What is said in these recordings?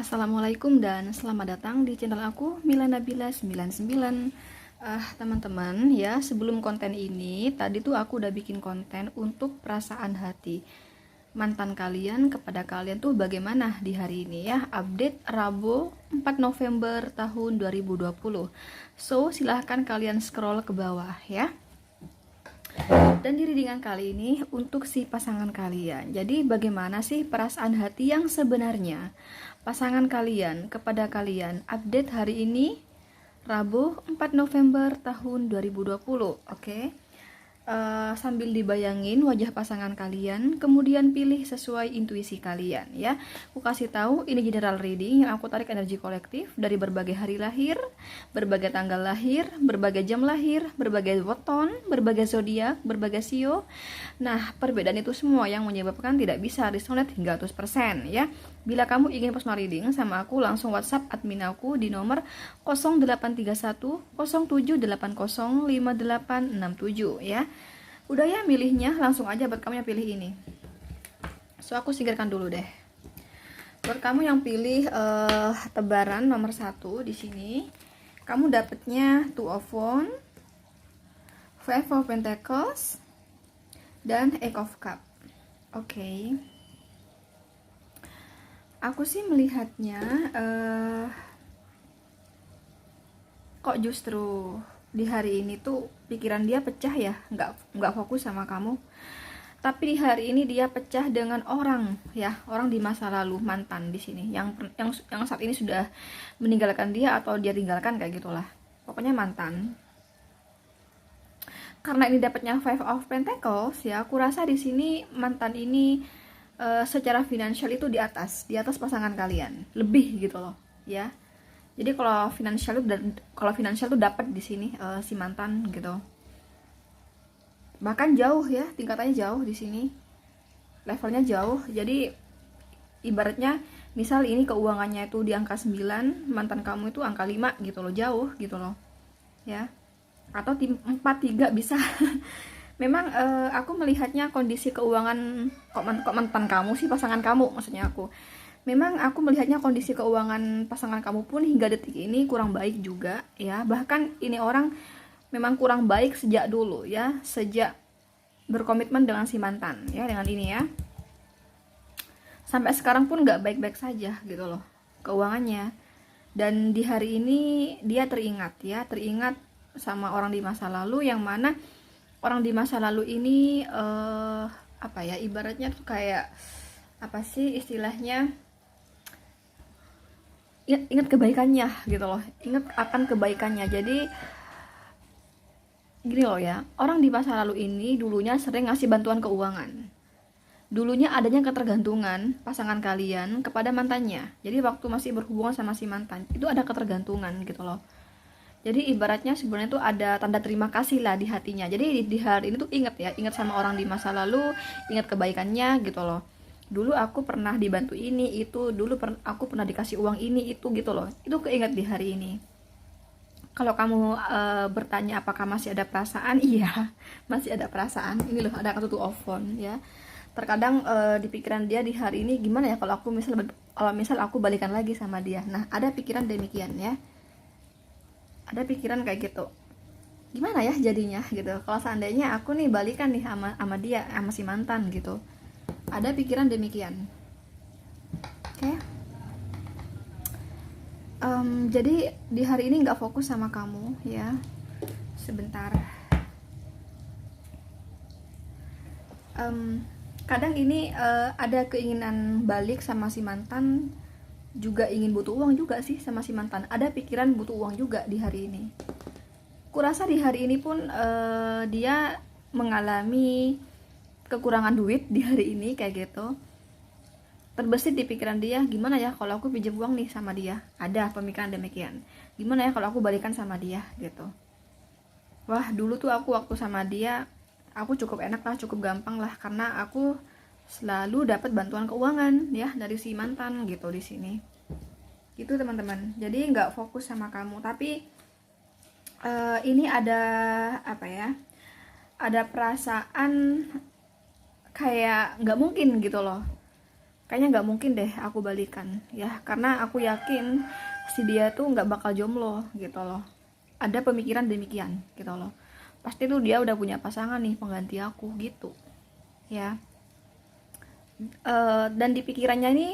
Assalamualaikum dan selamat datang di channel aku Mila Nabila 99. Teman-teman ya, sebelum konten ini tadi tuh aku udah bikin konten untuk perasaan hati mantan kalian kepada kalian tuh bagaimana di hari ini ya. Update Rabu 4 November tahun 2020. So silahkan kalian scroll ke bawah ya. Dan di readingan kali ini untuk si pasangan kalian. Jadi bagaimana sih perasaan hati yang sebenarnya pasangan kalian kepada kalian? Update hari ini Rabu 4 November tahun 2020. Oke. Sambil dibayangin wajah pasangan kalian, kemudian pilih sesuai intuisi kalian ya. Aku kasih tahu ini general reading yang aku tarik energi kolektif dari berbagai hari lahir, berbagai tanggal lahir, berbagai jam lahir, berbagai weton, berbagai zodiak, berbagai sio. Nah, perbedaan itu semua yang menyebabkan tidak bisa resonate hingga 100% ya. Bila kamu ingin personal reading sama aku, langsung WhatsApp admin aku di nomor 0831 0780 5867 ya. Udah ya milihnya, langsung aja buat kamu yang pilih ini. So aku singkirkan dulu deh. Buat kamu yang pilih tebaran nomor 1 di sini, kamu dapetnya Two of Wands, Five of Pentacles, dan Eight of Cups. Oke. Aku sih melihatnya kok justru di hari ini tuh pikiran dia pecah ya, nggak fokus sama kamu. Tapi di hari ini dia pecah dengan orang ya, orang di masa lalu, mantan di sini yang saat ini sudah meninggalkan dia atau dia tinggalkan kayak gitulah. Pokoknya mantan. Karena ini dapatnya Five of Pentacles ya, aku rasa di sini mantan ini secara finansial itu di atas pasangan kalian, lebih gitu loh ya. Jadi kalau finansial tuh dapat di sini si mantan gitu. Bahkan jauh ya, tingkatannya jauh di sini. Levelnya jauh. Jadi ibaratnya misal ini keuangannya itu di angka 9, mantan kamu itu angka 5 gitu loh, jauh gitu loh. Ya. Atau 4 3 bisa. Memang aku melihatnya kondisi keuangan kok mantan kamu sih, pasangan kamu maksudnya aku. Memang aku melihatnya kondisi keuangan pasangan kamu pun hingga detik ini kurang baik juga ya. Bahkan ini orang memang kurang baik sejak dulu ya, sejak berkomitmen dengan si mantan ya, dengan ini ya. Sampai sekarang pun nggak baik-baik saja gitu loh keuangannya. Dan di hari ini dia teringat sama orang di masa lalu, yang mana orang di masa lalu ini apa ya, ibaratnya tuh kayak apa sih istilahnya, ingat kebaikannya gitu loh, ingat akan kebaikannya. Jadi gini loh ya, orang di masa lalu ini dulunya sering ngasih bantuan keuangan. Dulunya adanya ketergantungan pasangan kalian kepada mantannya. Jadi waktu masih berhubungan sama si mantan itu ada ketergantungan gitu loh. Jadi ibaratnya sebenarnya tuh ada tanda terima kasih lah di hatinya. Jadi di hari ini tuh ingat sama orang di masa lalu, ingat kebaikannya gitu loh. Dulu aku pernah dibantu ini itu, aku pernah dikasih uang ini itu gitu loh. Itu keinget di hari ini. Kalau kamu bertanya apakah masih ada perasaan, iya masih ada perasaan. Ini loh ada kartu Two of Wands ya. Terkadang di pikiran dia di hari ini, gimana ya kalau misal aku balikan lagi sama dia. Nah ada pikiran demikian ya. Ada pikiran kayak gitu, gimana ya jadinya gitu kalau seandainya aku nih balikan nih sama dia, sama si mantan gitu. Ada pikiran demikian. Oke. Jadi di hari ini nggak fokus sama kamu ya. Sebentar. Kadang ini ada keinginan balik sama si mantan, juga ingin butuh uang juga sih sama si mantan. Ada pikiran butuh uang juga di hari ini. Kurasa di hari ini pun dia mengalami kekurangan duit di hari ini kayak gitu. Terbesit di pikiran dia, gimana ya kalau aku pinjam uang nih sama dia. Ada pemikiran demikian. Gimana ya kalau aku balikan sama dia gitu. Wah dulu tuh aku waktu sama dia, aku cukup enak lah, cukup gampang lah, karena aku selalu dapat bantuan keuangan ya dari si mantan gitu di sini. Gitu teman-teman. Jadi nggak fokus sama kamu, tapi ini ada apa ya? Ada perasaan kayak nggak mungkin gitu loh. kayaknya nggak mungkin deh aku balikan ya, karena aku yakin si dia tuh nggak bakal jomblo gitu loh. Ada pemikiran demikian gitu loh, pasti tuh dia udah punya pasangan nih pengganti aku gitu ya. Dan di pikirannya nih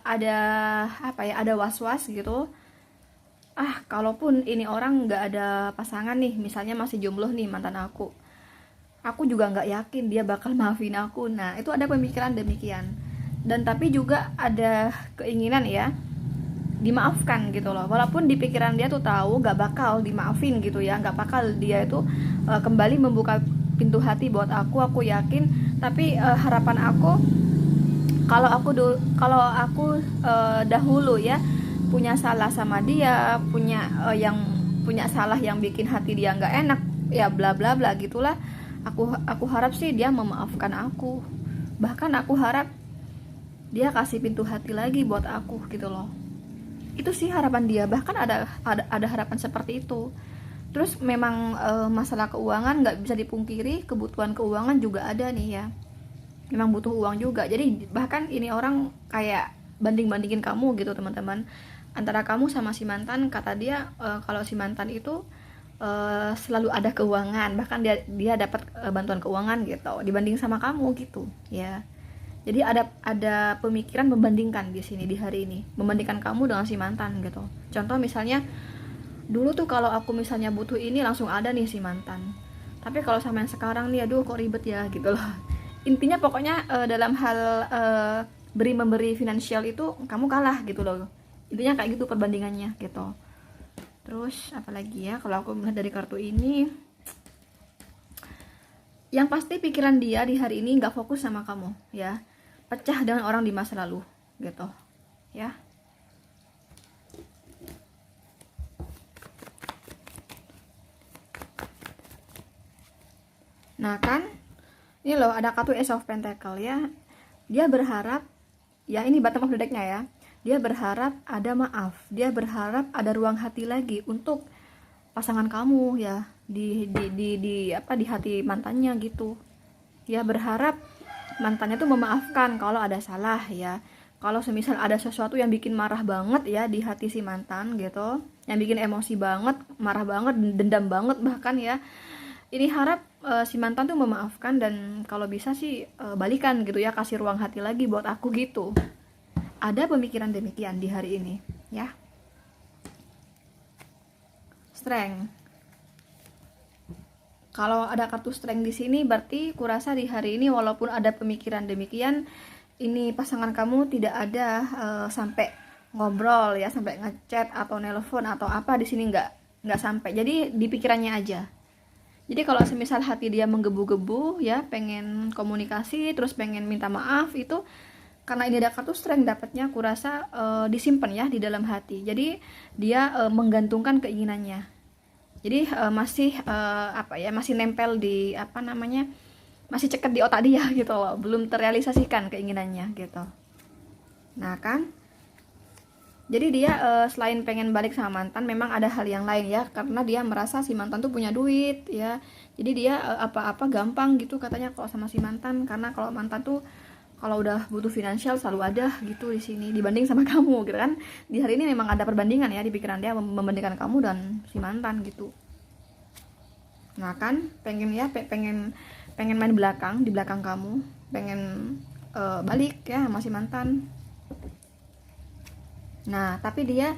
ada apa ya, ada was-was gitu. Kalaupun ini orang nggak ada pasangan nih, misalnya masih jomblo nih mantan aku juga nggak yakin dia bakal maafin aku. Nah itu ada pemikiran demikian. Dan tapi juga ada keinginan ya dimaafkan gitu loh, walaupun di pikiran dia tuh tahu nggak bakal dimaafin gitu ya, nggak bakal dia itu kembali membuka pintu hati buat aku yakin. Tapi harapan aku, kalau aku dahulu ya punya salah sama dia, punya yang punya salah yang bikin hati dia nggak enak ya, bla bla bla gitulah. Aku harap sih dia memaafkan aku, bahkan aku harap dia kasih pintu hati lagi buat aku gitu loh. Itu sih harapan dia, bahkan ada harapan seperti itu. Terus memang masalah keuangan nggak bisa dipungkiri, kebutuhan keuangan juga ada nih ya, memang butuh uang juga. Jadi bahkan ini orang kayak banding-bandingin kamu gitu teman-teman, antara kamu sama si mantan. Kata dia kalau si mantan itu selalu ada keuangan, bahkan dia dapat bantuan keuangan gitu dibanding sama kamu gitu ya. Jadi ada pemikiran membandingkan di sini di hari ini, membandingkan kamu dengan si mantan gitu. Contoh misalnya, dulu tuh kalau aku misalnya butuh ini langsung ada nih si mantan, tapi kalau sama yang sekarang nih aduh kok ribet ya gitu loh. Intinya pokoknya dalam hal beri memberi finansial itu kamu kalah gitu loh, intinya kayak gitu perbandingannya gitu. Terus apalagi ya kalau aku melihat dari kartu ini, yang pasti pikiran dia di hari ini nggak fokus sama kamu ya, pecah dengan orang di masa lalu gitu ya. Nah kan ini loh ada kartu Ace of Pentacle ya, dia berharap ya, ini bottom of the deck-nya ya, dia berharap ada maaf, dia berharap ada ruang hati lagi untuk pasangan kamu ya, di hati mantannya gitu ya. Berharap mantannya tuh memaafkan kalau ada salah ya, kalau semisal ada sesuatu yang bikin marah banget ya di hati si mantan gitu, yang bikin emosi banget, marah banget, dendam banget bahkan ya, ini harap si mantan tuh memaafkan, dan kalau bisa sih balikan gitu ya, kasih ruang hati lagi buat aku gitu. Ada pemikiran demikian di hari ini ya. Strength. Kalau ada kartu strength di sini berarti kurasa di hari ini walaupun ada pemikiran demikian, ini pasangan kamu tidak ada sampai ngobrol ya, sampai ngechat atau nelpon atau apa di sini, nggak sampai. Jadi di pikirannya aja. Jadi kalau semisal hati dia menggebu-gebu ya, pengen komunikasi terus pengen minta maaf, itu karena ini ada kartu strength dapatnya, kurasa disimpan ya di dalam hati. Jadi dia menggantungkan keinginannya. Jadi masih masih nempel di masih cekat di otak dia gitu loh, belum terrealisasikan keinginannya gitu. Nah kan, jadi dia selain pengen balik sama mantan, memang ada hal yang lain ya, karena dia merasa si mantan tuh punya duit ya. Jadi dia apa-apa gampang gitu katanya kalau sama si mantan, karena kalau mantan tuh kalau udah butuh finansial selalu ada gitu di sini dibanding sama kamu gitu kan. Di hari ini memang ada perbandingan ya di pikiran dia, membandingkan kamu dan si mantan gitu. Nah kan pengen main di belakang kamu, pengen balik ya sama si mantan. Nah tapi dia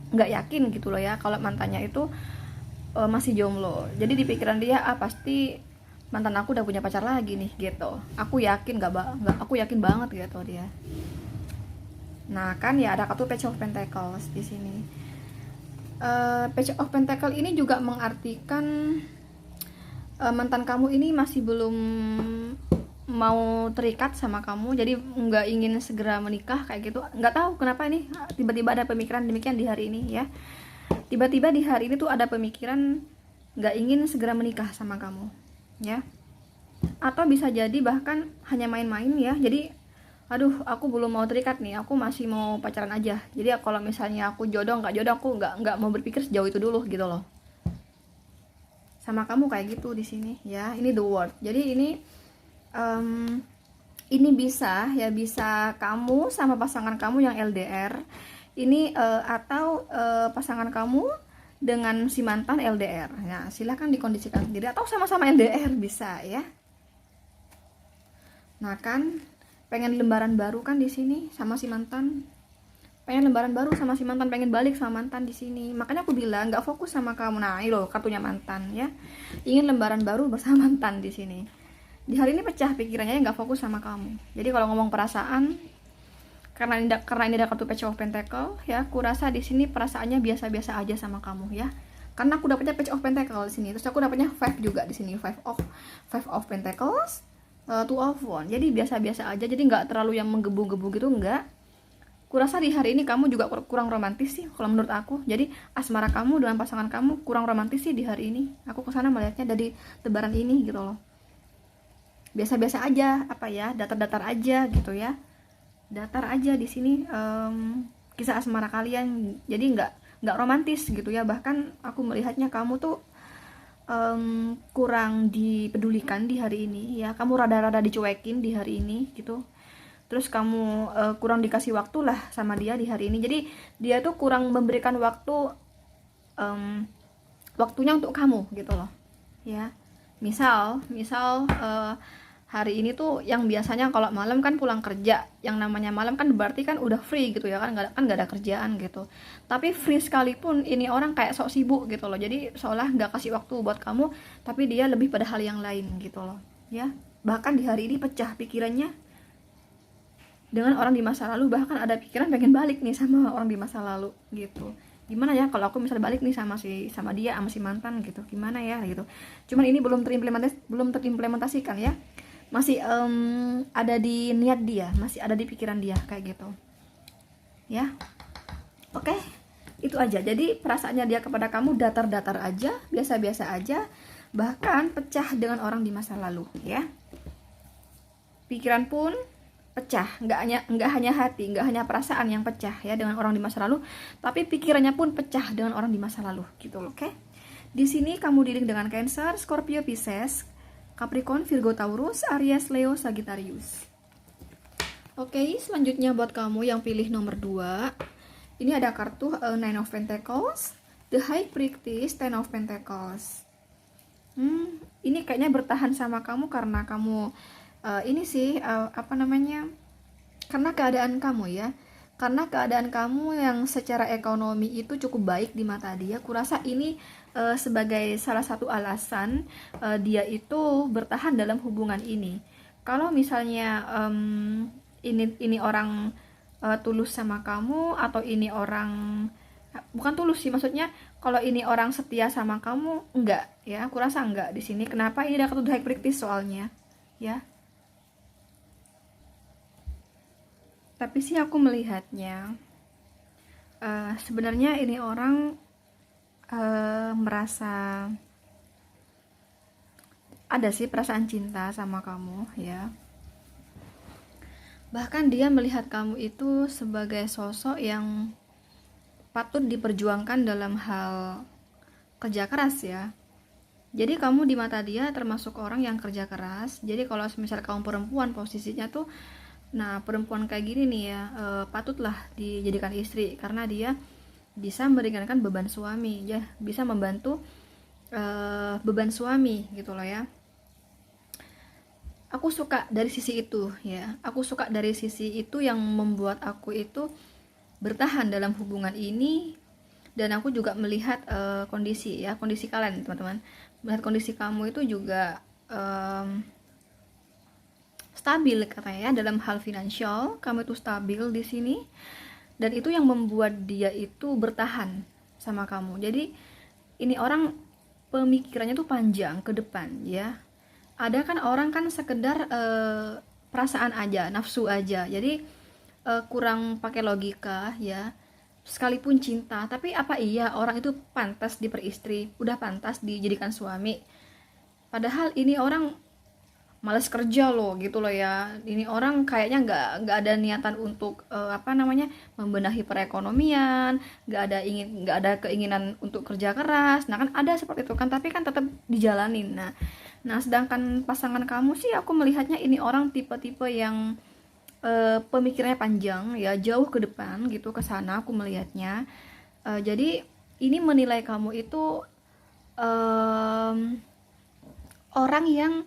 nggak yakin gitu loh ya kalau mantannya itu masih jomblo. Jadi di pikiran dia pasti mantan aku udah punya pacar lagi nih gitu. Aku yakin aku yakin banget gitu dia. Nah kan ya ada kartu Page of Pentacles di sini. Page of Pentacle ini juga mengartikan mantan kamu ini masih belum mau terikat sama kamu, jadi nggak ingin segera menikah kayak gitu. Nggak tahu kenapa ini tiba-tiba ada pemikiran demikian di hari ini ya. Tiba-tiba di hari ini tuh ada pemikiran nggak ingin segera menikah sama kamu ya, atau bisa jadi bahkan hanya main-main ya. Jadi aduh aku belum mau terikat nih, aku masih mau pacaran aja. Jadi kalau misalnya aku jodoh nggak jodoh, aku nggak mau berpikir sejauh itu dulu gitu loh. Sama kamu kayak gitu di sini ya. Ini the world. Jadi ini Ini bisa ya, bisa kamu sama pasangan kamu yang LDR ini, atau pasangan kamu dengan si mantan LDR. Nah, silahkan dikondisikan sendiri, atau sama-sama LDR bisa ya. Nah kan, pengen lembaran baru kan di sini sama si mantan, pengen lembaran baru sama si mantan, pengen balik sama mantan di sini. Makanya aku bilang nggak fokus sama kamu. Nah, ini loh kartunya mantan ya. Ingin lembaran baru bersama mantan di sini. Di hari ini pecah pikirannya, nggak fokus sama kamu. Jadi kalau ngomong perasaan, karena ini ada kartu Page of Pentacle ya, aku rasa di sini perasaannya biasa-biasa aja sama kamu ya. Karena aku dapatnya Page of Pentacle di sini, terus aku dapatnya Five juga di sini, Five of Pentacles, Two of Wands. Jadi biasa-biasa aja, jadi nggak terlalu yang menggebu-gebu gitu, nggak. Kurasa di hari ini kamu juga kurang romantis sih kalau menurut aku. Jadi asmara kamu dengan pasangan kamu kurang romantis sih di hari ini. Aku kesana melihatnya dari tebaran ini gitu loh. Biasa-biasa aja, apa ya, datar-datar aja gitu ya. Datar aja di sini, kisah asmara kalian. Jadi nggak romantis gitu ya. Bahkan aku melihatnya kamu tuh kurang dipedulikan di hari ini ya. Kamu rada-rada dicuekin di hari ini gitu. Terus kamu kurang dikasih waktu lah sama dia di hari ini. Jadi dia tuh kurang memberikan waktunya untuk kamu gitu loh ya. Misal hari ini tuh yang biasanya kalau malam kan pulang kerja, yang namanya malam kan berarti kan udah free gitu ya kan, nggak ada kerjaan gitu. Tapi free sekalipun ini orang kayak sok sibuk gitu loh. Jadi seolah nggak kasih waktu buat kamu, tapi dia lebih pada hal yang lain gitu loh ya. Bahkan di hari ini pecah pikirannya dengan orang di masa lalu, bahkan ada pikiran pengen balik nih sama orang di masa lalu gitu. Gimana ya kalau aku misalnya balik nih sama dia, sama si mantan gitu, gimana ya gitu. Cuman ini belum terimplementasikan ya, masih ada di niat dia, masih ada di pikiran dia kayak gitu ya. Oke, itu aja. Jadi perasaannya dia kepada kamu datar-datar aja, biasa-biasa aja, bahkan pecah dengan orang di masa lalu ya. Pikiran pun pecah, nggak hanya hati, nggak hanya perasaan yang pecah ya dengan orang di masa lalu, tapi pikirannya pun pecah dengan orang di masa lalu gitu loh. Oke, di sini kamu dealing dengan Cancer, Scorpio, Pisces, Capricorn, Virgo, Taurus, Aries, Leo, Sagittarius. Oke, selanjutnya buat kamu yang pilih nomor 2, ini ada kartu Nine of Pentacles, The High Priestess, Ten of Pentacles. Ini kayaknya bertahan sama kamu karena kamu ini sih karena keadaan kamu ya, karena keadaan kamu yang secara ekonomi itu cukup baik di mata dia. Kurasa ini sebagai salah satu alasan dia itu bertahan dalam hubungan ini. Kalau misalnya ini orang tulus sama kamu, atau ini orang bukan tulus sih, maksudnya kalau ini orang setia sama kamu, enggak ya, kurasa enggak di sini. Kenapa? Ini ada kartu High Priestess soalnya ya. Tapi sih aku melihatnya sebenarnya ini orang merasa ada sih perasaan cinta sama kamu ya. Bahkan dia melihat kamu itu sebagai sosok yang patut diperjuangkan dalam hal kerja keras ya. Jadi kamu di mata dia termasuk orang yang kerja keras. Jadi kalau misalnya kamu perempuan, posisinya tuh, nah perempuan kayak gini nih ya, patutlah dijadikan istri karena dia bisa meringankan beban suami ya, bisa membantu beban suami gitu loh ya. Aku suka dari sisi itu ya, aku suka dari sisi itu yang membuat aku itu bertahan dalam hubungan ini. Dan aku juga melihat kondisi kalian teman-teman, melihat kondisi kamu itu juga stabil katanya ya, dalam hal finansial kamu itu stabil di sini, dan itu yang membuat dia itu bertahan sama kamu. Jadi ini orang pemikirannya tuh panjang ke depan ya. Ada kan orang kan sekedar perasaan aja, nafsu aja, jadi kurang pakai logika ya. Sekalipun cinta, tapi apa iya orang itu pantas diperistri, udah pantas dijadikan suami? Padahal ini orang malas kerja loh gitu loh ya. Ini orang kayaknya nggak ada niatan untuk membenahi perekonomian, nggak ada keinginan untuk kerja keras. Nah kan ada seperti itu kan, tapi kan tetap dijalanin. Nah Nah, sedangkan pasangan kamu sih aku melihatnya ini orang tipe-tipe yang pemikirannya panjang ya, jauh ke depan gitu, ke sana aku melihatnya. Jadi ini menilai kamu itu orang yang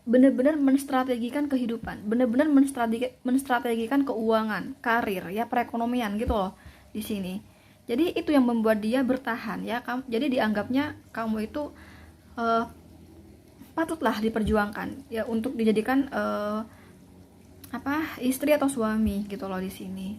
benar-benar menstrategikan kehidupan, benar-benar menstrategikan keuangan, karir, ya perekonomian gitu loh di sini. Jadi itu yang membuat dia bertahan ya. Jadi dianggapnya kamu itu uh, patutlah diperjuangkan ya untuk dijadikan istri atau suami gitu loh di sini.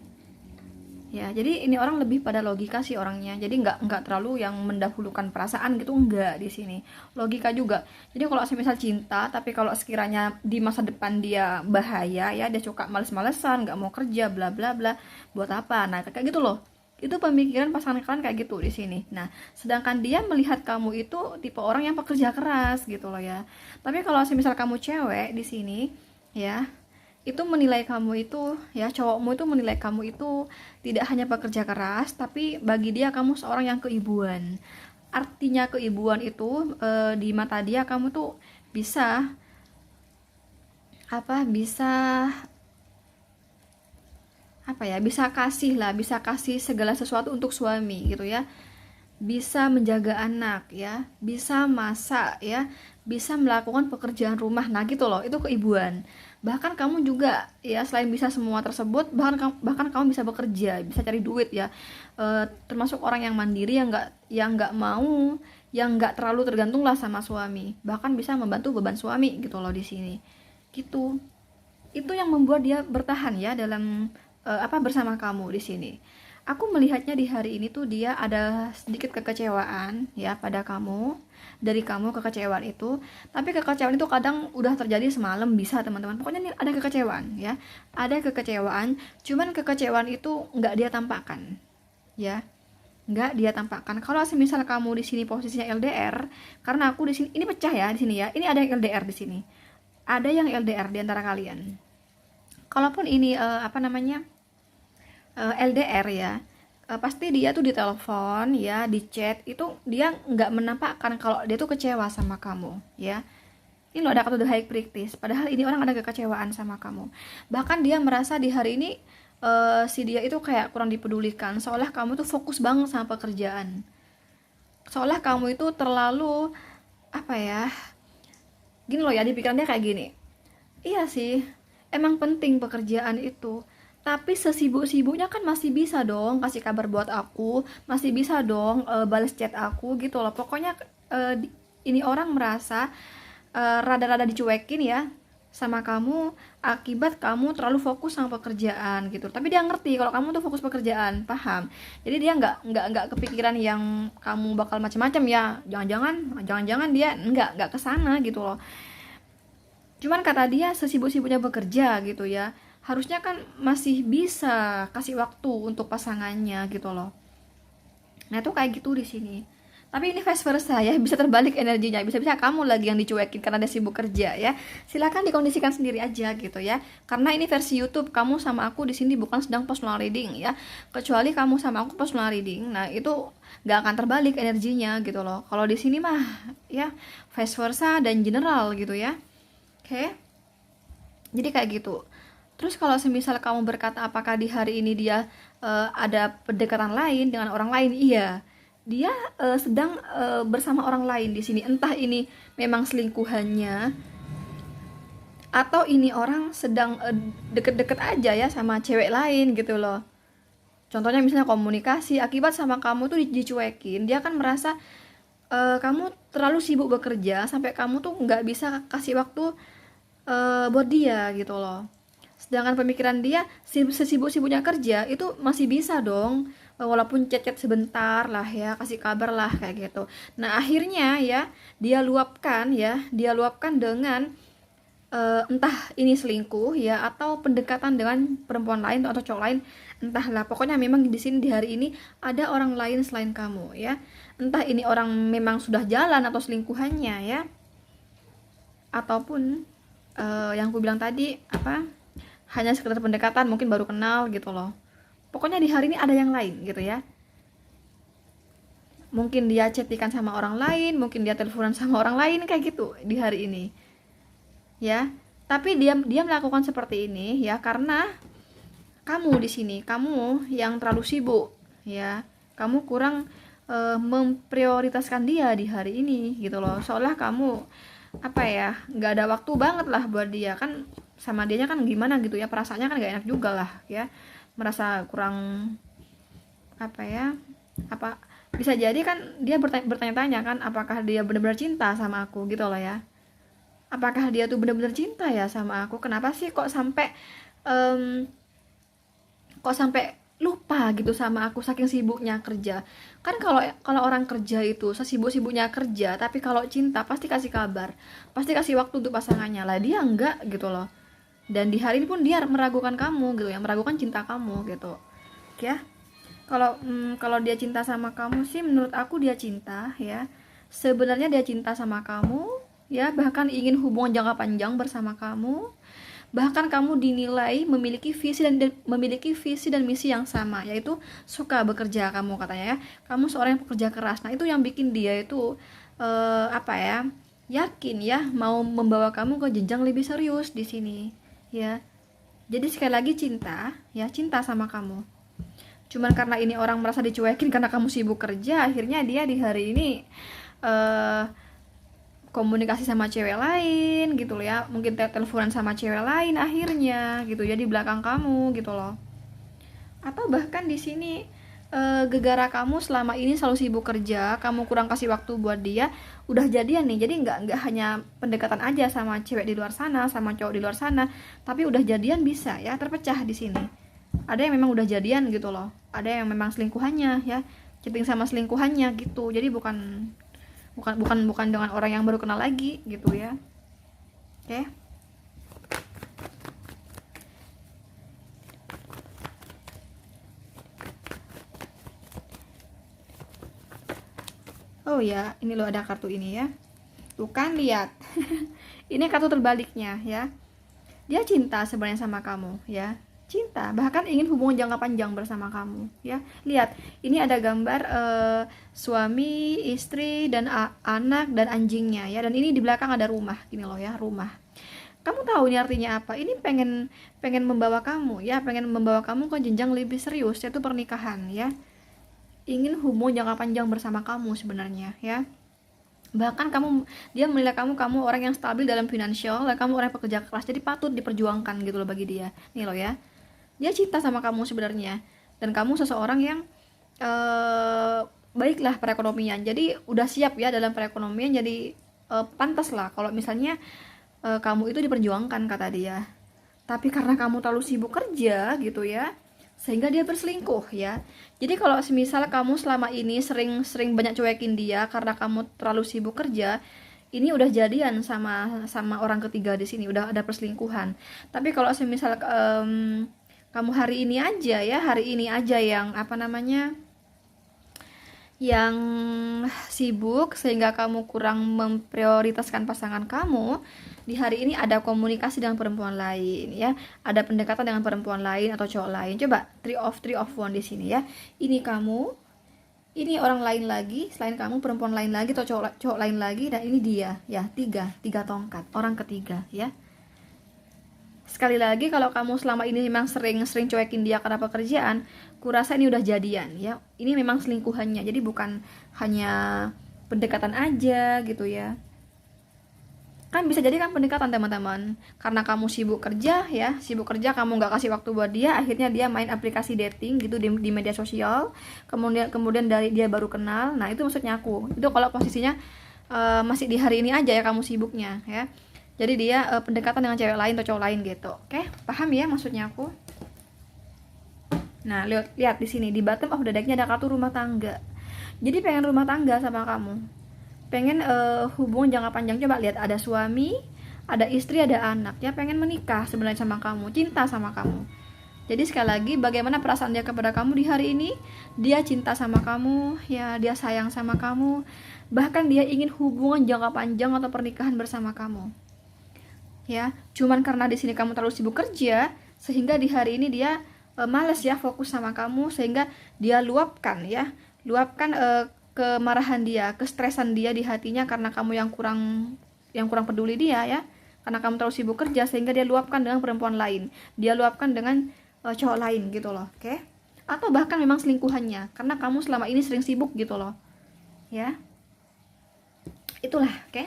Ya, jadi ini orang lebih pada logika sih orangnya. Jadi nggak terlalu yang mendahulukan perasaan gitu, enggak di sini. Logika juga. Jadi kalau misal cinta, tapi kalau sekiranya di masa depan dia bahaya ya, dia suka males-malesan, nggak mau kerja, bla bla bla, buat apa? Nah, kayak gitu loh. Itu pemikiran pasangan kalian kayak gitu di sini. Nah, sedangkan dia melihat kamu itu tipe orang yang pekerja keras gitu loh ya. Tapi kalau misal kamu cewek di sini ya, itu menilai kamu itu ya, cowokmu itu menilai kamu itu tidak hanya pekerja keras, tapi bagi dia kamu seorang yang keibuan. Artinya keibuan itu di mata dia kamu tuh bisa bisa bisa kasih lah, bisa kasih segala sesuatu untuk suami gitu ya, bisa menjaga anak ya, bisa masak ya, bisa melakukan pekerjaan rumah. Nah gitu loh, itu keibuan. Bahkan kamu juga ya, selain bisa semua tersebut, bahkan kamu bisa bekerja, bisa cari duit ya. Termasuk orang yang mandiri, yang nggak mau, yang nggak terlalu tergantung lah sama suami, bahkan bisa membantu beban suami gitu loh di sini gitu. Itu yang membuat dia bertahan ya dalam bersama kamu di sini. Aku melihatnya di hari ini tuh dia ada sedikit kekecewaan ya pada kamu, dari kamu kekecewaan itu. Tapi kekecewaan itu kadang udah terjadi semalam bisa teman-teman. Pokoknya ini ada kekecewaan ya, ada kekecewaan. Cuman kekecewaan itu nggak dia tampakkan ya, nggak dia tampakkan. Kalau misal kamu di sini posisinya LDR, karena aku di sini ini pecah ya di sini ya. Ini ada yang LDR di sini, ada yang LDR di antara kalian. Kalaupun ini LDR ya, pasti dia tuh di telepon ya, di chat itu dia nggak menampakkan kalau dia tuh kecewa sama kamu ya. Ini loh ada kata the high practice, padahal ini orang ada kekecewaan sama kamu. Bahkan dia merasa di hari ini si dia itu kayak kurang dipedulikan, seolah kamu tuh fokus banget sama pekerjaan, seolah kamu itu terlalu gini loh ya, di pikiran dia kayak gini. Iya sih, emang penting pekerjaan itu, tapi sesibuk-sibuknya kan masih bisa dong kasih kabar buat aku, masih bisa dong balas chat aku gitu loh. Pokoknya ini orang merasa rada-rada dicuekin ya sama kamu, akibat kamu terlalu fokus sama pekerjaan gitu. Tapi dia ngerti kalau kamu tuh fokus pekerjaan, paham. Jadi dia nggak kepikiran yang kamu bakal macam-macam ya. Jangan-jangan dia nggak kesana gitu loh. Cuman kata dia sesibuk-sibuknya bekerja gitu ya, harusnya kan masih bisa kasih waktu untuk pasangannya gitu loh. Nah itu kayak gitu di sini. Tapi ini vice versa ya, bisa terbalik energinya, bisa-bisa kamu lagi yang dicuekin karena dia sibuk kerja ya. Silakan dikondisikan sendiri aja gitu ya. Karena ini versi YouTube, kamu sama aku di sini bukan sedang personal reading ya. Kecuali kamu sama aku personal reading, nah itu nggak akan terbalik energinya gitu loh. Kalau di sini mah ya vice versa dan general gitu ya. Oke. Jadi kayak gitu. Terus kalau semisal kamu berkata apakah di hari ini dia ada pendekatan lain dengan orang lain, iya. Dia sedang bersama orang lain di sini. Entah ini memang selingkuhannya atau ini orang sedang deket-deket aja ya sama cewek lain gitu loh. Contohnya misalnya komunikasi, akibat sama kamu tuh dicuekin, dia kan merasa kamu terlalu sibuk bekerja sampai kamu tuh nggak bisa kasih waktu buat dia gitu loh. Sedangkan pemikiran dia sesibuk-sibuknya kerja itu masih bisa dong, walaupun chat-chat sebentar lah ya, kasih kabar lah kayak gitu. Nah akhirnya ya dia luapkan dengan entah ini selingkuh ya atau pendekatan dengan perempuan lain atau cowok lain, entahlah. Pokoknya memang di sini di hari ini ada orang lain selain kamu ya. Entah ini orang memang sudah jalan atau selingkuhannya ya, ataupun yang aku bilang tadi hanya sekedar pendekatan, mungkin baru kenal gitu loh. Pokoknya di hari ini ada yang lain gitu ya. mungkin dia chattingan sama orang lain, mungkin dia teleponan sama orang lain kayak gitu di hari ini ya. Tapi dia melakukan seperti ini ya karena kamu di sini, kamu yang terlalu sibuk ya, kamu kurang memprioritaskan dia di hari ini gitu loh. Seolah kamu apa ya, nggak ada waktu banget lah buat dia kan. Sama dianya kan gimana gitu ya, perasaannya kan nggak enak juga lah ya, merasa kurang apa ya, apa bisa jadi kan dia bertanya-tanya kan, apakah dia benar-benar cinta sama aku gitu loh ya. Apakah dia tuh benar-benar cinta ya sama aku, kenapa sih kok sampai lupa gitu sama aku saking sibuknya kerja. Kan kalau orang kerja itu sesibuk-sibuknya kerja, tapi kalau cinta pasti kasih kabar, pasti kasih waktu untuk pasangannya lah. Dia enggak gitu loh. Dan di hari ini pun dia meragukan kamu gitu ya, meragukan cinta kamu gitu ya. Kalau dia cinta sama kamu sih, menurut aku dia cinta ya. Sebenarnya dia cinta sama kamu ya, bahkan ingin hubungan jangka panjang bersama kamu. Bahkan kamu dinilai memiliki visi dan misi yang sama, yaitu suka bekerja kamu katanya ya. Kamu seorang yang pekerja keras. Nah, itu yang bikin dia itu apa ya? Yakin ya mau membawa kamu ke jenjang lebih serius di sini, ya. Jadi sekali lagi cinta, ya, cinta sama kamu. Cuman karena ini orang merasa dicuekin karena kamu sibuk kerja, akhirnya dia di hari ini komunikasi sama cewek lain gitu loh ya, mungkin teleponan sama cewek lain akhirnya gitu ya di belakang kamu gitu loh. Atau bahkan di sini gegara kamu selama ini selalu sibuk kerja, kamu kurang kasih waktu buat dia, udah jadian nih. Jadi nggak hanya pendekatan aja sama cewek di luar sana, sama cowok di luar sana, tapi udah jadian bisa ya, terpecah di sini. Ada yang memang udah jadian gitu loh, ada yang memang selingkuhannya ya, chatting sama selingkuhannya gitu. Jadi bukan dengan orang yang baru kenal lagi gitu ya. Oke. Oh ya, ini loh ada kartu ini ya. Tuh kan lihat. Ini kartu terbaliknya ya. Dia cinta sebenarnya sama kamu ya. Cinta, bahkan ingin hubungan jangka panjang bersama kamu ya. Lihat, ini ada gambar suami, istri, dan anak dan anjingnya ya. Dan ini di belakang ada rumah, gini loh ya, rumah. Kamu tahu ini artinya apa? Ini pengen membawa kamu ya, pengen membawa kamu ke jenjang lebih serius, yaitu pernikahan ya. Ingin hubungan jangka panjang bersama kamu sebenarnya ya. Bahkan dia menilai kamu orang yang stabil dalam finansial, dan kamu orang yang pekerja keras, jadi patut diperjuangkan gitu loh bagi dia. Nih loh ya. Dia cinta sama kamu sebenarnya, dan kamu seseorang yang baiklah perekonomian, jadi udah siap ya dalam perekonomian. Jadi pantas lah kalau misalnya kamu itu diperjuangkan kata dia. Tapi karena kamu terlalu sibuk kerja gitu ya, sehingga dia berselingkuh ya. Jadi kalau semisal kamu selama ini sering banyak cuekin dia karena kamu terlalu sibuk kerja, ini udah jadian sama orang ketiga di sini, udah ada perselingkuhan. Tapi kalau semisal kamu hari ini aja yang apa namanya, yang sibuk sehingga kamu kurang memprioritaskan pasangan kamu, di hari ini ada komunikasi dengan perempuan lain ya, ada pendekatan dengan perempuan lain atau cowok lain. Coba three of one di sini ya. Ini kamu, ini orang lain lagi selain kamu, perempuan lain lagi atau cowok lain lagi, dan ini dia ya, tiga tongkat, orang ketiga ya. Sekali lagi, kalau kamu selama ini memang sering cuekin dia karena pekerjaan, kurasa ini udah jadian ya. Ini memang selingkuhannya, jadi bukan hanya pendekatan aja gitu ya. Kan bisa jadi kan pendekatan teman-teman, karena kamu sibuk kerja ya, kamu nggak kasih waktu buat dia, akhirnya dia main aplikasi dating gitu di media sosial, kemudian dari dia baru kenal. Nah itu maksudnya aku, itu kalau posisinya masih di hari ini aja ya kamu sibuknya ya. Jadi dia pendekatan dengan cewek lain atau cowok lain gitu. Oke, paham ya maksudnya aku? Nah, lihat di sini di bottom of the deck-nya ada kartu rumah tangga. Jadi pengen rumah tangga sama kamu. Pengen hubungan jangka panjang. Coba lihat, ada suami, ada istri, ada anak. Ya, pengen menikah sebenarnya sama kamu, cinta sama kamu. Jadi sekali lagi, bagaimana perasaan dia kepada kamu di hari ini? Dia cinta sama kamu, ya, dia sayang sama kamu. Bahkan dia ingin hubungan jangka panjang atau pernikahan bersama kamu. Ya, cuman karena di sini kamu terlalu sibuk kerja, sehingga di hari ini dia males ya fokus sama kamu, sehingga dia luapkan kemarahan dia, kestresan dia di hatinya karena kamu yang kurang peduli dia ya. Karena kamu terlalu sibuk kerja sehingga dia luapkan dengan perempuan lain. Dia luapkan dengan cowok lain gitu loh, oke? Atau bahkan memang selingkuhannya karena kamu selama ini sering sibuk gitu loh. Ya. Itulah, oke?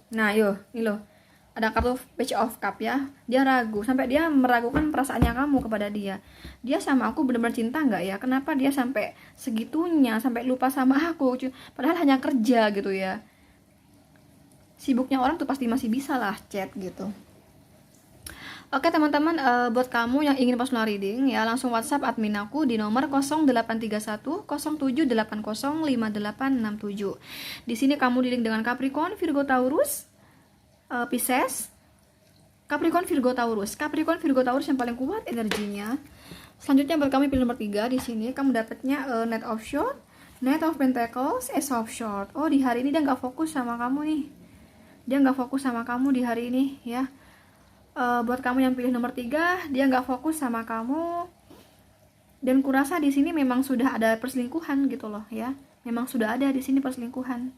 Nah, yuk, ini loh. Ada kartu Page of Cup ya. Dia ragu, sampai dia meragukan perasaannya kamu kepada dia. Dia sama aku benar-benar cinta nggak ya? Kenapa dia sampai segitunya, sampai lupa sama aku? Padahal hanya kerja gitu ya. Sibuknya orang tuh pasti masih bisa lah chat gitu. Oke teman-teman, buat kamu yang ingin personal reading ya, langsung WhatsApp admin aku di nomor 0831 0780 5867. Di sini kamu dealing dengan Capricorn, Virgo, Taurus, Pisces, Capricorn, Virgo, Taurus. Capricorn, Virgo, Taurus yang paling kuat energinya. Selanjutnya buat kamu pilih nomor 3, di sini kamu dapatnya Knight of Swords, Knight of Pentacles, Ace of Swords. Oh, di hari ini dia nggak fokus sama kamu nih. Dia nggak fokus sama kamu di hari ini ya. Buat kamu yang pilih nomor 3, dia nggak fokus sama kamu. Dan kurasa di sini memang sudah ada perselingkuhan gitu loh ya. Memang sudah ada di sini perselingkuhan.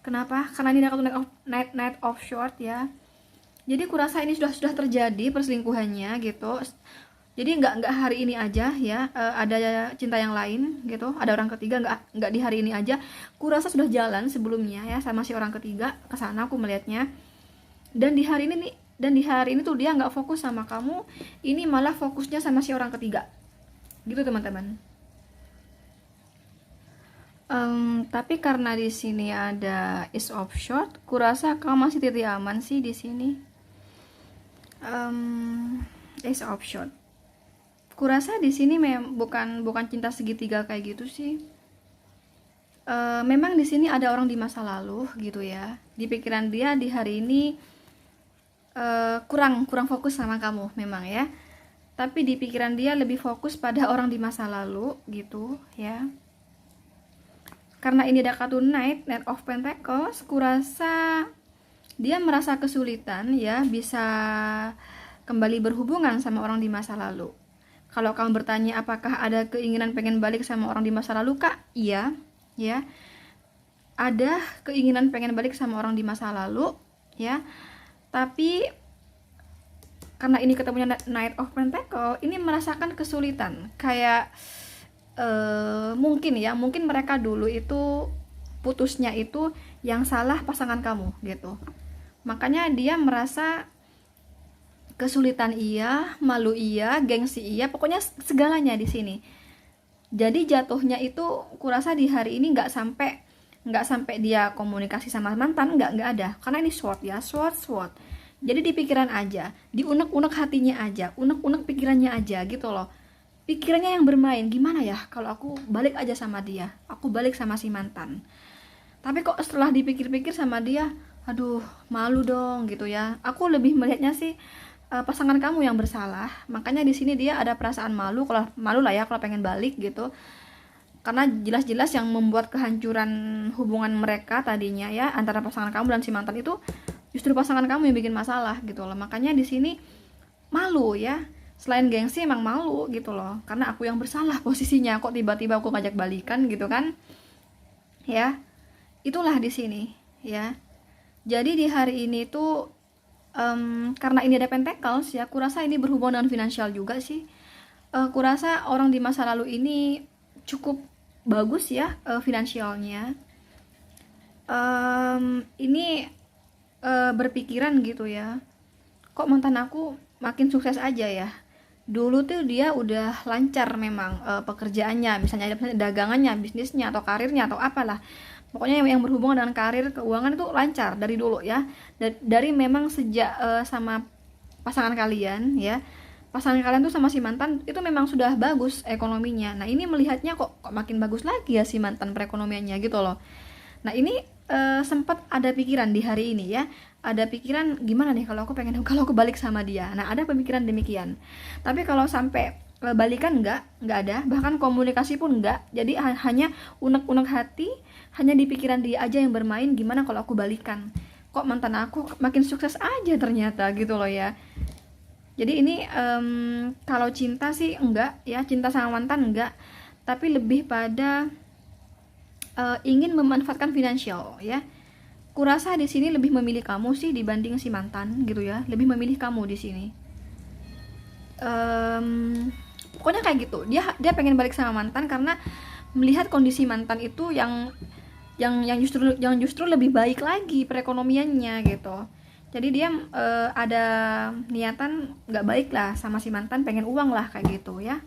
Kenapa? Karena ini ada kartu Knight of Swords ya. Jadi kurasa ini sudah terjadi perselingkuhannya gitu. Jadi nggak hari ini aja ya, ada cinta yang lain gitu, ada orang ketiga, nggak di hari ini aja. Kurasa sudah jalan sebelumnya ya sama si orang ketiga ke sana, aku melihatnya. Dan di hari ini tuh dia nggak fokus sama kamu, ini malah fokusnya sama si orang ketiga gitu teman-teman. Tapi karena di sini ada Ace of Swords, kurasa kamu masih titik aman sih di sini. Ace of Swords, kurasa di sini bukan cinta segitiga kayak gitu sih. Memang di sini ada orang di masa lalu gitu ya. Di pikiran dia di hari ini kurang fokus sama kamu memang ya. Tapi di pikiran dia lebih fokus pada orang di masa lalu gitu ya. Karena ini ada kartu Knight of Pentacles, kurasa dia merasa kesulitan ya bisa kembali berhubungan sama orang di masa lalu. Kalau kamu bertanya apakah ada keinginan pengen balik sama orang di masa lalu, Kak? Iya, ya. Ada keinginan pengen balik sama orang di masa lalu, ya. Tapi karena ini ketemunya Knight of Pentacles, ini merasakan kesulitan. Kayak mungkin mereka dulu itu putusnya itu yang salah pasangan kamu gitu. Makanya dia merasa kesulitan iya, malu iya, gengsi iya, pokoknya segalanya di sini. Jadi jatuhnya itu kurasa di hari ini nggak sampai dia komunikasi sama mantan, nggak ada. Karena ini sword ya, sword. Jadi di pikiran aja, di unek-unek hatinya aja, unek-unek pikirannya aja gitu loh. Pikirannya yang bermain, gimana ya kalau aku balik aja sama dia, aku balik sama si mantan. Tapi kok setelah dipikir-pikir sama dia, aduh malu dong gitu ya. Aku lebih melihatnya sih pasangan kamu yang bersalah. Makanya di sini dia ada perasaan malu, kalau malu lah ya kalau pengen balik gitu. Karena jelas-jelas yang membuat kehancuran hubungan mereka tadinya ya antara pasangan kamu dan si mantan itu justru pasangan kamu yang bikin masalah gitu loh. Makanya di sini malu ya. Selain gengsi emang malu gitu loh. Karena aku yang bersalah posisinya, kok tiba-tiba aku ngajak balikan gitu kan. Ya. Itulah di sini ya. Jadi di hari ini tuh karena ini ada Pentacles ya, kurasa ini berhubungan dengan finansial juga sih. Kurasa orang di masa lalu ini cukup bagus ya finansialnya. Ini berpikiran gitu ya, kok mantan aku makin sukses aja ya. Dulu tuh dia udah lancar memang pekerjaannya, misalnya dagangannya, bisnisnya, atau karirnya, atau apalah. Pokoknya yang berhubungan dengan karir, keuangan itu lancar dari dulu ya. Dari memang sejak sama pasangan kalian ya. Pasangan kalian tuh sama si mantan itu memang sudah bagus ekonominya. Nah, ini melihatnya kok makin bagus lagi ya si mantan perekonomiannya gitu loh. Nah, ini sempat ada pikiran di hari ini ya. Ada pikiran gimana nih kalau aku balik sama dia. Nah, ada pemikiran demikian. Tapi kalau sampai balikan enggak ada, bahkan komunikasi pun enggak. Jadi hanya unek-unek hati, hanya di pikiran dia aja yang bermain, gimana kalau aku balikan. Kok mantan aku makin sukses aja ternyata gitu loh ya. Jadi ini kalau cinta sih enggak ya, cinta sama mantan enggak, tapi lebih pada ingin memanfaatkan finansial ya. Kurasa di sini lebih memilih kamu sih dibanding si mantan gitu ya, lebih memilih kamu di sini. Pokoknya kayak gitu, dia pengen balik sama mantan karena melihat kondisi mantan itu yang justru lebih baik lagi perekonomiannya gitu. Jadi dia ada niatan nggak baik lah sama si mantan, pengen uang lah kayak gitu ya.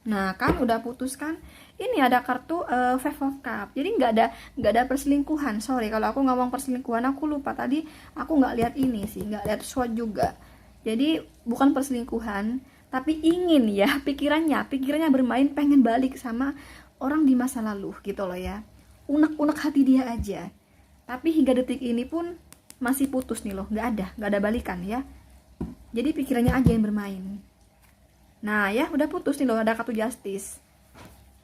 Nah kan udah putus kan. Ini ada kartu Five of Cup. Jadi nggak ada perselingkuhan. Sorry kalau aku ngomong perselingkuhan, aku lupa tadi, aku nggak lihat ini sih, nggak lihat SWOT juga. Jadi bukan perselingkuhan, tapi ingin ya, pikirannya bermain pengen balik sama orang di masa lalu gitu loh ya. Unek-unek hati dia aja. Tapi hingga detik ini pun masih putus nih loh, nggak ada balikan ya. Jadi pikirannya aja yang bermain. Nah ya udah putus nih loh, ada kartu Justice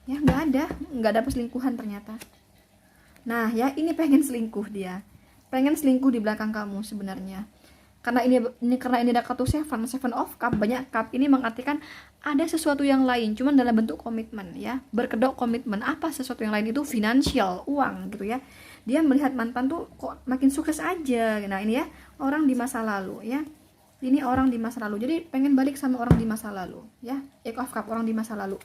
ya, nggak ada perselingkuhan ternyata. Nah ya ini pengen selingkuh, dia pengen selingkuh di belakang kamu sebenarnya, karena ini ada kartu Seven of Cup, banyak cup. Ini mengartikan ada sesuatu yang lain, cuman dalam bentuk komitmen ya, berkedok komitmen. Apa sesuatu yang lain itu? Finansial, uang gitu ya. Dia melihat mantan tuh kok makin sukses aja. Nah ini ya, orang di masa lalu ya, ini orang di masa lalu, jadi pengen balik sama orang di masa lalu ya. Eight of Cup, orang di masa lalu.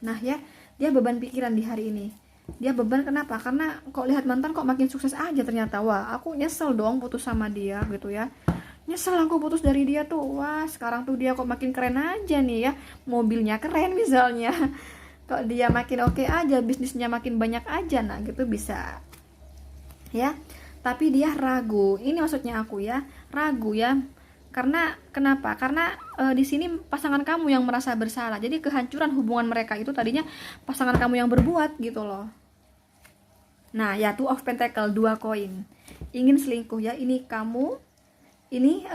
Nah ya, dia beban pikiran di hari ini. Dia beban kenapa? Karena kok lihat mantan kok makin sukses aja ternyata. Wah aku nyesel dong putus sama dia gitu ya. Nyesel aku putus dari dia tuh. Wah sekarang tuh dia kok makin keren aja nih ya, mobilnya keren misalnya. Kok dia makin oke aja, bisnisnya makin banyak aja. Nah gitu bisa ya. Tapi dia ragu, ini maksudnya aku ya, ragu ya. Karena kenapa? Karena di sini pasangan kamu yang merasa bersalah. Jadi kehancuran hubungan mereka itu tadinya pasangan kamu yang berbuat gitu loh. Nah ya, Two of Pentacle, 2 koin. Ingin selingkuh ya, ini kamu, ini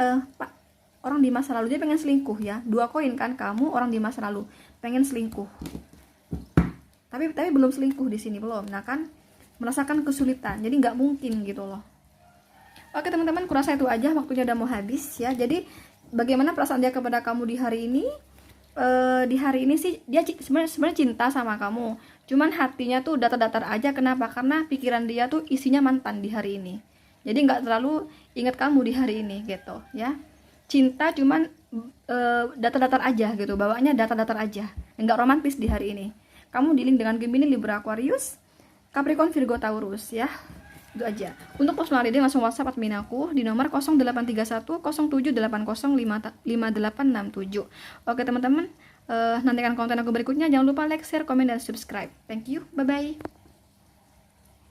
orang di masa lalu, dia pengen selingkuh ya. 2 koin kan, kamu orang di masa lalu pengen selingkuh. Tapi belum selingkuh di sini, belum. Nah kan merasakan kesulitan, jadi nggak mungkin gitu loh. Oke teman-teman, kurasa itu aja, waktunya udah mau habis ya. Jadi bagaimana perasaan dia kepada kamu di hari ini? Di hari ini sih dia sebenarnya cinta sama kamu, cuman hatinya tuh datar-datar aja. Kenapa? Karena pikiran dia tuh isinya mantan di hari ini. Jadi nggak terlalu ingat kamu di hari ini gitu ya. Cinta cuman datar-datar aja gitu, bawaannya datar-datar aja, nggak romantis di hari ini. Kamu dealing dengan Gemini, Libra, Aquarius, Capricorn, Virgo, Taurus ya. Itu aja. Untuk personal reading langsung WhatsApp admin aku di nomor 0831 0780 5867. Oke teman-teman, nantikan konten aku berikutnya. Jangan lupa like, share, komen, dan subscribe. Thank you. Bye-bye.